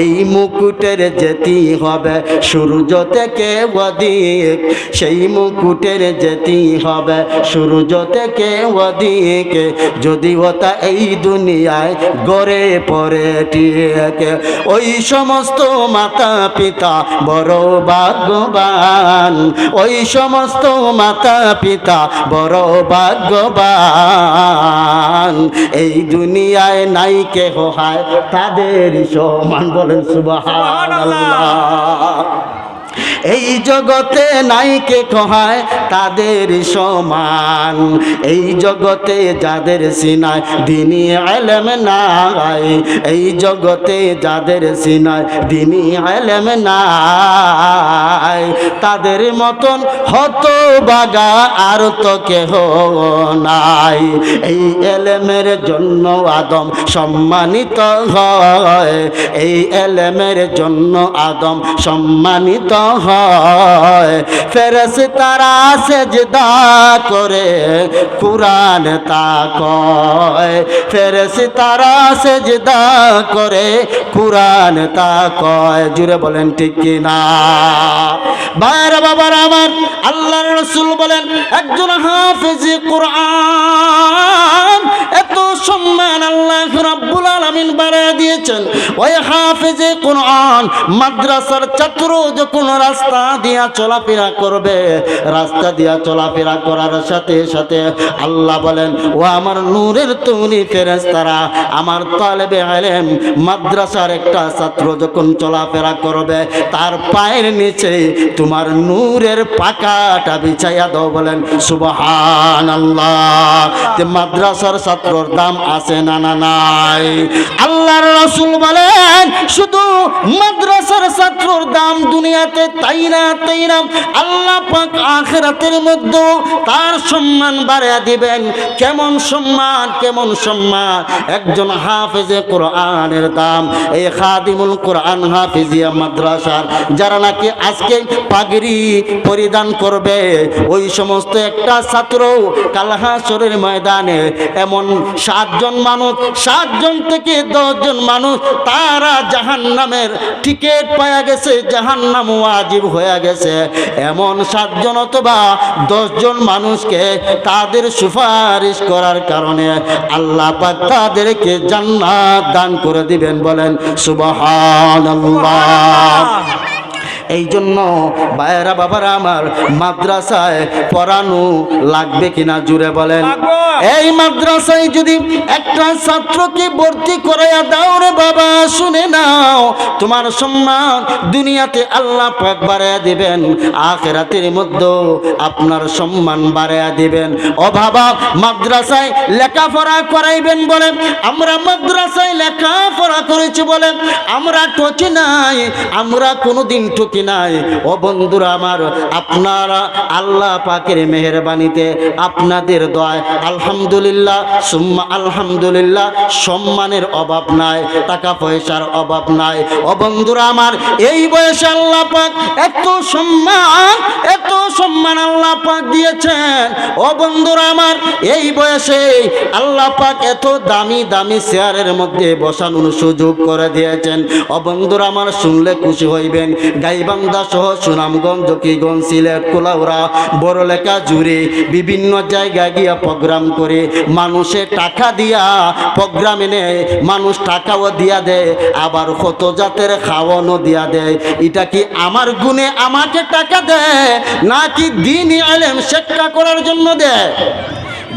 এই মুকুটের যেতি হবে সূর্য থেকে ওদিক, সেই মুকুটের যেতি হবে সূর্য থেকে ওদিক, যদি ওটা এই দুনিয়ায় গড়ে পড়ে টিকে। ওই সমস্ত মাতা পিতা বড় ভাগ্যবান, ওই সমস্ত মাতা পিতা বড় ভাগ্যবান, এই দুনিয়ায় নাই কেহ হয় তাদের সমান। বলেন সুবহানাল্লাহ। এই জগতে নাই কে কহায় তাদের সমান, এই জগতে যাদের সিনায় দ্বীনি ইলম নাই, এই জগতে যাদের সিনায় দ্বীনি ইলম নাই, তাদের মতন হতভাগা আর তো কেহ নাই। এই ইলমের জন্য আদম সম্মানিত হয়, এই ইলমের জন্য আদম সম্মানিত হয়। ফেরেশতারা সেজদা করে কুরআন তা কয়, ফেরেশতারা সেজদা করে কুরআন তা কয়। জুড়ে বলেন ঠিক কিনা? ভাইরা বাবারা আমার, আল্লাহর রাসূল বলেন একজন হাফেজে কোরআন এত সম্মান আল্লাহ রাব্বুল আলামিন বাড়ায় দিয়েছেন। ওই হাফেজে কোরআন মাদ্রাসার ছাত্র যখন রাস্তা রাস্তা দিয়া চলাফেরা করবে, রাস্তা দিয়া চলাফেরা করার সাথে সাথে আল্লাহ বলেন, ও আমার নূরের তৈরি ফেরেশতারা, আমার তালেবে ইলম মাদ্রাসার একটা ছাত্র যখন চলাফেরা করবে, তার পায়ের নিচে তোমার নূরের পাকাটা বিছাইয়া দাও। বলেন সুবহানাল্লাহ। তে মাদ্রাসার ছাত্রর দাম আছে না না নাই? আল্লাহর রাসূল বলেন, শুধু মাদ্রাসার ছাত্রর দাম দুনিয়াতে তাই না, আল্লাহ পাক আখিরাতের মধ্যে তার সম্মান বাড়াইয়া দিবেন। কেমন সম্মান, কেমন সম্মান! একজন হাফেজে কোরআনের দাম, এই খাদিমুল কোরআন হাফিজিয়া মাদ্রাসার যারা নাকি আজকে পাগড়ি পরিধান করবে, ওই সমস্ত একটা ছাত্র কাল হাসরের ময়দানে এমন 7 জন মানুষ, 7 জন থেকে 10 জন মানুষ তারা জাহান্নামের টিকিট পাওয়া গেছে, জাহান্নাম ওয়াজিব হয়ে গেছে, এমন 7 জন অথবা 10 জন মানুষকে তাদের সুপারিশ করার কারণে আল্লাহ পাক তাদেরকে জান্নাত দান করে দিবেন। বলেন সুবহানাল্লাহ। এই জন্য ভাইয়েরা বাবারা আমার, মাদ্রাসায় পড়ানো লাগবে কিনা জুড়ে বলেন? এই মাদ্রাসায় যদি একটা ছাত্রকে ভর্তি করাইয়া দাও রে বাবা, শুনে নাও, তোমার সম্মান দুনিয়াতে আল্লাহ পাক বাড়াইয়া দিবেন, আখিরাতের মধ্যে আপনার সম্মান বাড়াইয়া দিবেন। ও বাবা, মাদ্রাসায় লেখাপড়া করাইবেন বলে, আমরা মাদ্রাসায় লেখাপড়া করেছি বলে আমরা ঠকি নাই, আমরা কোনোদিন ঠকি নাই। ও বন্ধুরা আমার, আপনারা আল্লাহ পাকের মেহেরবানিতে, আপনাদের দয়ায় আলহামদুলিল্লাহ সুম্মা আলহামদুলিল্লাহ, সম্মানের অভাব নাই, টাকা পয়সার অভাব নাই। ও বন্ধুরা আমার, এই বয়সে আল্লাহ পাক এত সম্মান আল্লাহ পাক দিয়েছেন। ও বন্ধুরা আমার, এই বয়সে আল্লাহ পাক এত দামি দামি চেয়ারের মধ্যে বসানোর সুযোগ করে দিয়েছেন। ও বন্ধুরা আমার, শুনলে খুশি হইবেন, গাইবান্ধা সহ সুনামগঞ্জ, জকিগঞ্জ, সিলেট, কুলাউড়া, বড়লেখা জুড়ে বিভিন্ন জায়গায় গিয়া প্রোগ্রাম করে মানুষে টাকা দিয়া প্রোগ্রাম এনে, মানুষ টাকাও দিয়া দেয়, আবার কত জাতের খাওয়ানো দিয়া দেয়। এটা কি আমার গুণে আমাকে টাকা দেয়, নাকি দ্বীনি ইলম শিক্ষা করার জন্য দেয়?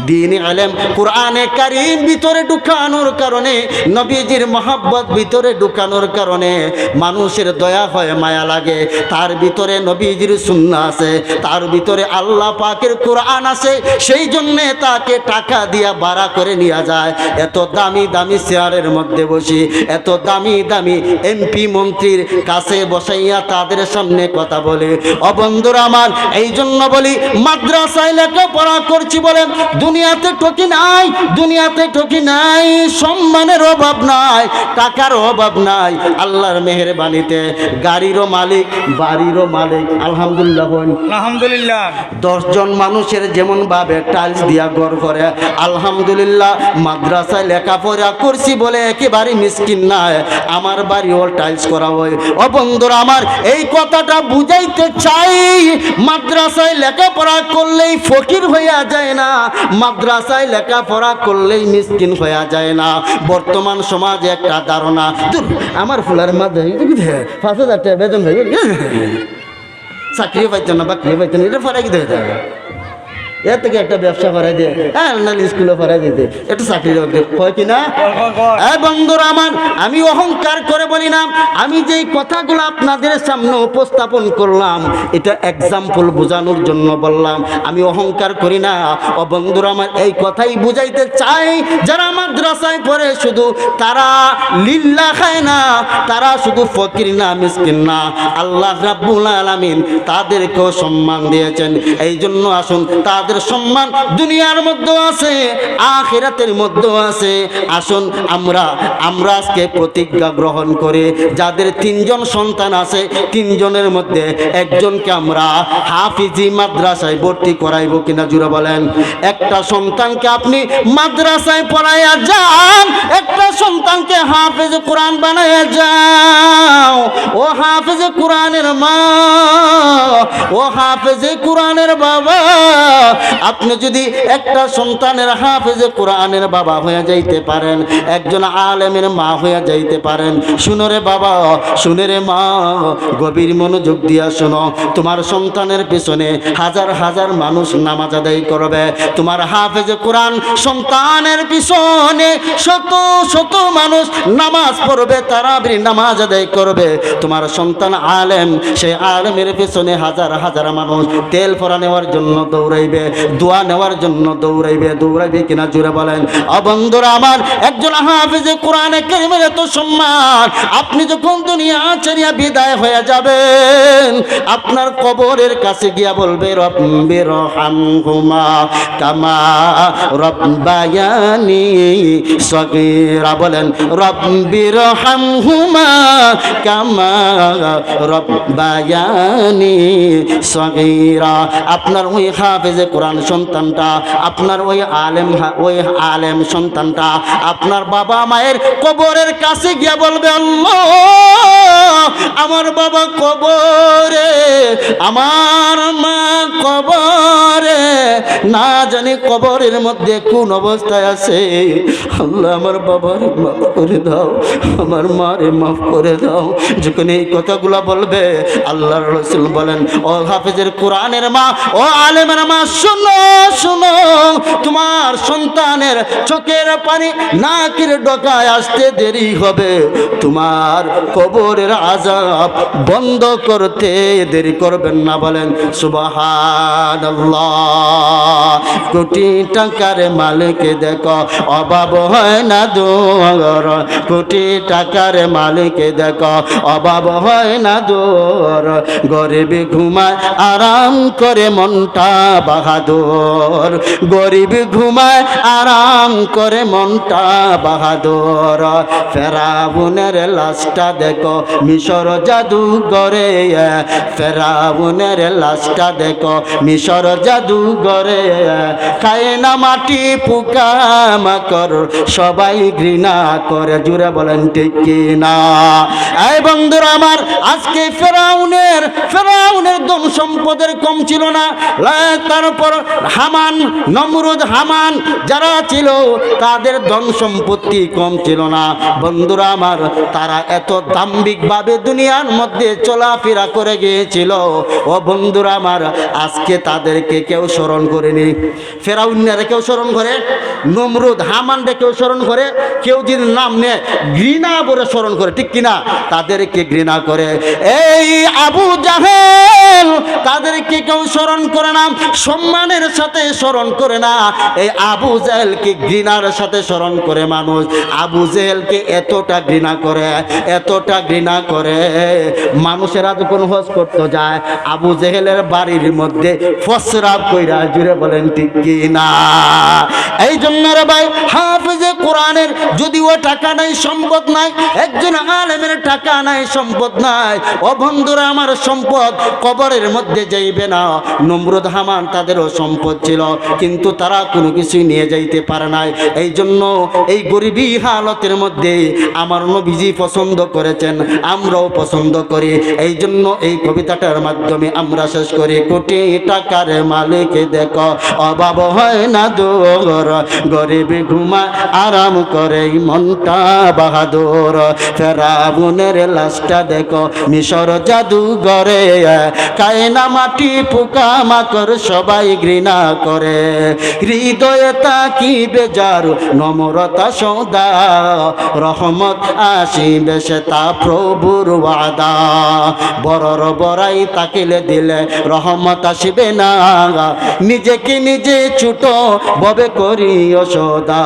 দ্বীনি ইলম কোরআনে কারীম ভিতরে ঢুকানোর কারণে, নবীজির মহব্বত ভিতরে ঢুকানোর কারণে মানুষের দয়া হয়, মায়া লাগে। তার ভিতরে নবীজির সুন্নাহ আছে, তার ভিতরে আল্লাহ পাকের কোরআন আছে, সেই জন্যে তাকে টাকা দিয়া ভাড়া করে নিয়ে যায়। এত দামি দামি চেয়ারের মধ্যে বসি, এত দামি দামি এমপি মন্ত্রীর কাছে বসাইয়া তাদের সামনে কথা বলে। ও বন্ধুরা আমার, এই জন্য বলি, মাদ্রাসায় লেখাপড়া করছি বলে দুনিয়াতে ঠকি নাই, দুনিয়াতে ঠকি নাই, সম্মানের অভাব নাই, টাকার অভাব নাই। আল্লাহর মেহেরবানিতে গাড়িরও মালিক, বাড়িরও মালিক, আলহামদুলিল্লাহ আলহামদুলিল্লাহ। 10 জন মানুষের যেমন ভাবে টাইলস দিয়া ঘর করে, আলহামদুলিল্লাহ মাদ্রাসায় লেখাপড়া করছি বলে একেবারে মিসকিন নাই, আমার বাড়িও টাইলস করা হয়। ও বন্ধুরা আমার, এই কথাটা বুঝাইতে চাই, মাদ্রাসায় লেখাপড়া করলেই ফকির হইয়া যায় না, মাদ্রাসায় লেখাপড়া করলেই মিসকিন হয়ে যায় না। বর্তমান সমাজে একটা ধারণা, আমার ফুলার মাঝে 5,000 টাকা বেতন ভাই, চাকরি পাইতো না, বাকরি পাইতো না, এটা ফরাই কি দেয়, এর থেকে একটা ব্যবসা করাই দিয়ে, হ্যাঁ স্কুলে করাই দিতে, একটু চাকরি হয় কিনা? বন্ধুরা আমার, আমি অহংকার করে বলি না, আমি যেই কথাগুলো আপনাদের সামনে উপস্থাপন করলাম, এটা এক্সাম্পল বোঝানোর জন্য বললাম, আমি অহংকার করি না। ও বন্ধুরা আমার, এই কথাই বুঝাইতে চাই, যারা মাদ্রাসায় পড়ে শুধু তারা লিল্লাহ খায় না, তারা শুধু ফকির না, মিসকিন না, আল্লাহ রাব্বুল আলামিন তাদেরকেও সম্মান দিয়েছেন। এই জন্য আসুন, তাদের সম্মান দুনিয়ার মধ্যে আছে, আখিরাতের মধ্যে আছে। আসুন আমরা আজকে প্রতিজ্ঞা গ্রহণ করে, যাদের 3 জন সন্তান আছে, 3 জনের মধ্যে একজনকে আমরা হাফিজি মাদ্রাসায় ভর্তি করাইব কিনা জুড়ে বলেন? একটা সন্তানকে আপনি মাদ্রাসায় পড়াইয়া যান, একটা সন্তানকে হাফিজ কোরআন বানাইয়া যাও। ও হাফিজ কোরআনের মা, ও হাফিজ কোরআনের বাবা, আপনি যদি একটা সন্তানের হাফেজে কোরআনের বাবা হয়ে যাইতে পারেন, একজন আলেমের মা হয়ে যাইতে পারেন, শুনো রে বাবা, শুনে রে মা, গভীর মনোযোগ দিয়া শোনো। তোমার সন্তানের পিছনে হাজার হাজার মানুষ নামাজ আদায় করবে, তোমার হাফেজে কোরআন সন্তানের পিছনে শত শত মানুষ নামাজ পড়বে, তারাবির নামাজ আদায় করবে। তোমার সন্তান আলেম, সেই আলেমের পিছনে হাজার হাজার মানুষ তেল পরা নেওয়ার জন্য দৌড়াইবে, দোয়া নেওয়ার জন্য দৌড়াইবে কিনা জুড়ে বলেন। বন্ধুরা আমার, একজন হাফেজে কোরআনে কারীমের এত সম্মান, আপনি যখন দুনিয়া ছেড়ে বিদায় হয়ে যাবেন, আপনার কবরের কাছে গিয়া বলবে রব্বি রহমহুমা কামা রব্বায়ানি সগীরা। বলেন রব্বি রহমহুমা কামা রব্বায়ানি সগীরা। আপনার ওই হাফেজে কোরআন সন্তানটা, আপনার ওই আলেম সন্তানটা আপনার বাবা মায়ের কবরের কাছে গিয়া বলবে, আল্লাহ আমার বাবা কবরে, আমার মা কবরে, না জানি কবরের মধ্যে কোন অবস্থায় আছে, আল্লাহ আমার বাবার মাফ করে দাও, আমার মারে মাফ করে দাও। যখন এই কথাগুলো বলবে, আল্লাহর রাসূল বলেন, ও হাফেজের কোরআনের মা, ও আলেমের মা, শুনো শুনো, তোমার সন্তানের চোখের পানি নাকের ডগায় আসতে দেরি হবে, তোমার কবরের আযাব বন্ধ করতে দেরি করবেন না। বলেন সুবহানাল্লাহ। কোটি টাকার মালিক দেখো অভাব হয় না দূর, কোটি টাকার মালিক দেখো অভাব হয় না দূর, গরিব ঘুমায় আরাম করে মনটা বাহাদুর, গরিব ঘুমায় আরাম করে মনটা বাহাদুর। ফেরাউনের লাশটা দেখো মিশর জাদুঘরে, ফেরাউনের লাশটা দেখো মিশর জাদুঘরে, খায় না মাটি পোকা মাকড় সবাই ঘৃণা করে। জুড়ে বলেন ঠিক কি না? এই বন্ধুরা আমার, আজকে ফেরাউনের ধন সম্পদের কম ছিল না, তারপর হামান, নমরুদ, হামান যারা ছিল তাদের ধন সম্পত্তি কম ছিল না। বন্ধুরা আমার, তারা এত দাম্ভিকভাবে দুনিয়ার মধ্যে চলাফেরা করে গিয়েছিল। ও বন্ধুরা আমার, আজকে তাদেরকে কেউ স্মরণ করেনি। ফেরাউনের কেউ স্মরণ করে, নমরুদ, হামানকে কেউ স্মরণ করে, কেউ যদি নাম নেয় ঘৃণা করে স্মরণ করে, ঠিক কিনা? তাদেরকে ঘৃণা করে। এই আবু জাহেল, তাদেরকে কেউ স্মরণ করে না, সম্মানের সাথে স্মরণ করে না। এই আবু জাহেলকে ঘৃণার সাথে স্মরণ করে মানুষ। আবু জাহেলকে এতটা ঘৃণা করে, এতটা ঘৃণা করে, মানুষেরা যখন হজ করতে যায় আবু জাহেলের বাড়ির মধ্যে ফসরাব কইরা। জুড়ে বলেন ঠিক কি না? এই জন্য রে ভাই, হাফেজে কোরআনের যদিও টাকা নাই, সম্পদ নাই, একজন আলেমের টাকা নাই, সম্পদ নাই, ও বন্ধুরা আমার, সম্পদ কবরের মধ্যে যাইবে না। নমরুদ, হামান তাদেরও সম্পদ ছিল, কিন্তু তারা কোনো কিছুই নিয়ে যাইতে পারে নাই। এই জন্য এই গরিবী হালতের মধ্যে আমার নবীজি পছন্দ করেছেন, আমরাও পছন্দ করি। এই জন্য এই কবিতাটার মাধ্যমে আমরা শেষ করি। কোটি টাকার মালিক দেখো অভাব হয় না দূর, গরিব ঘুমায় আরাম করে মনটা বাহাদুর। ফেরাউনের লাশটা দেখো মিশর জাদুঘরে, খায় না মাটি পোকা মাকড় সবাই ঘৃণা করে। হৃদয়ে তাকিবে যার নম্রতা সদা, রহমত আসিবে সে তা প্রভুর ওয়াদা। বড়র বড়াই তাকিলে দিলে রহমত আসিবে না, নিজেকে নিজে ছোট ববে করিও সদা।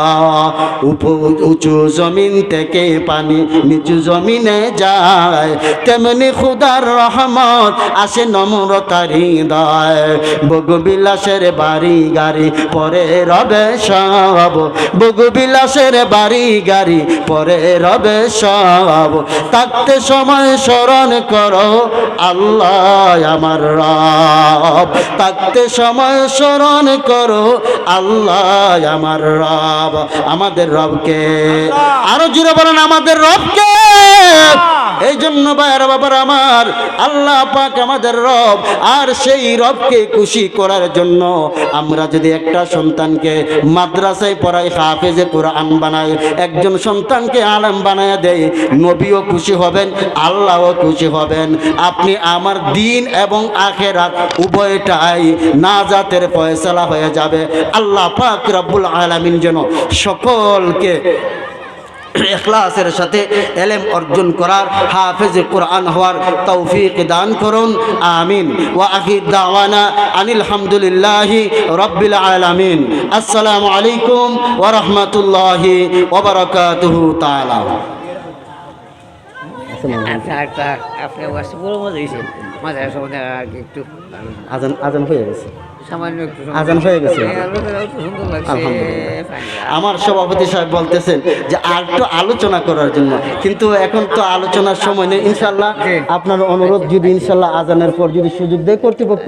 উঁচু জমিন থেকে পানি নিচু জমিনে যায়, তেমনি খুদার রহমত আসে নম্রতার হৃদয়। ভোগবিলাসের বাড়ি গাড়ি পরে রবে সব, ভোগবিলাসের বাড়ি গাড়ি পরে রবে সব। থাকতে সময় স্মরণ করো আল্লাহ আমার রব, থাকতে সময় স্মরণ করো আল্লাহ আমার রব। আমাদের রবকে আরো জুড়ে বলেন, আমাদের রবকে। এই জন্য ভাইয়েরা বাবার আমার, আল্লাহ পাক আমাদের রব, আর সেই রবকে খুশি করার জন্য আমরা যদি একটা সন্তানকে মাদ্রাসায় পড়াই, হাফেজে কোরআন বানাই, একজন সন্তানকে আলেম বানায় দেয়, নবীও খুশি হবেন, আল্লাহও খুশি হবেন। আপনি আমার দিন এবং আখেরাত উভয়টাই নাজাতের ফয়সালা হয়ে যাবে। আল্লাহ পাক রব্বুল আলামিন যেন সকলকে ইখলাসের সাথে ইলম অর্জন করার, হাফেজ কোরআন হওয়ার তৌফিক দান করুন, আমিন। ওয়া আখির দাওয়ানা আনিল হামদুলিল্লাহি রাব্বিল আলামিন। আসসালামু আলাইকুম ওয়া রাহমাতুল্লাহি ওয়া বারাকাতুহু তাআলা। আপনি বড় মজা হয়েছে, মাঝে সময় একটু আজান আজান হয়ে গেছে, সামান্য একটু আজান হয়ে গেছে। সুন্দর লাগছে। আমার সভাপতি সাহেব বলতেছেন যে আর একটু আলোচনা করার জন্য, কিন্তু এখন তো আলোচনার সময় নেই। ইনশাল্লাহ আপনার অনুরোধ যদি ইনশাল্লাহ আজানের পর যদি সুযোগ দেয় কর্তৃপক্ষ,